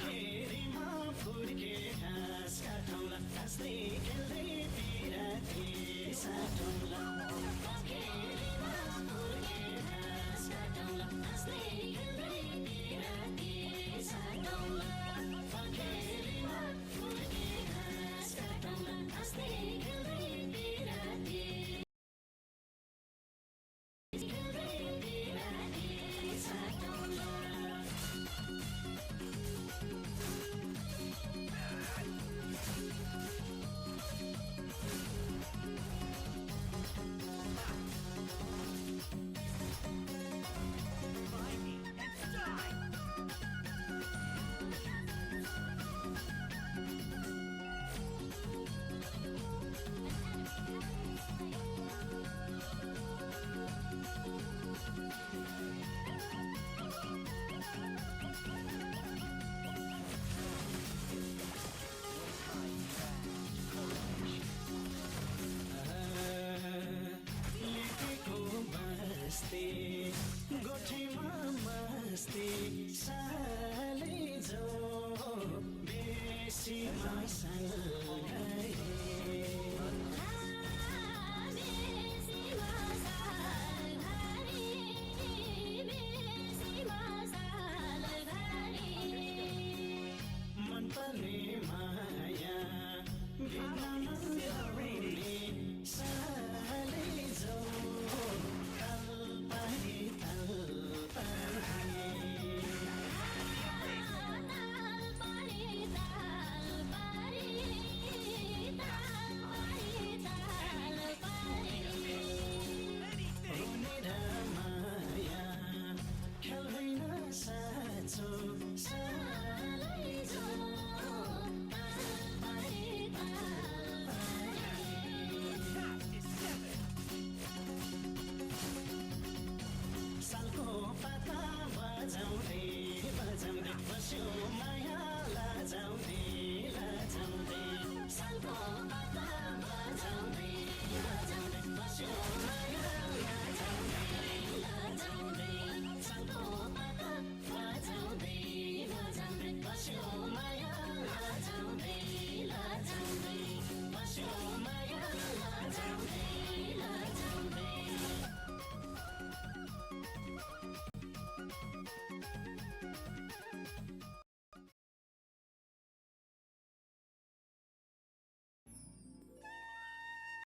फेरिमा फुर्के हाँस काटौँला हाँस्दै खेल्दै पिराती साटौँला फेरिमा फुर्के हाँस काटौँला हाँस्दै खेल्दै पिराती साटौँला फेरिमा फुर्के हाँस काटौँला हाँस्दै खेल्दै पिराती साटौँला गोठीमा मस्ती सालै जो बेसी मसल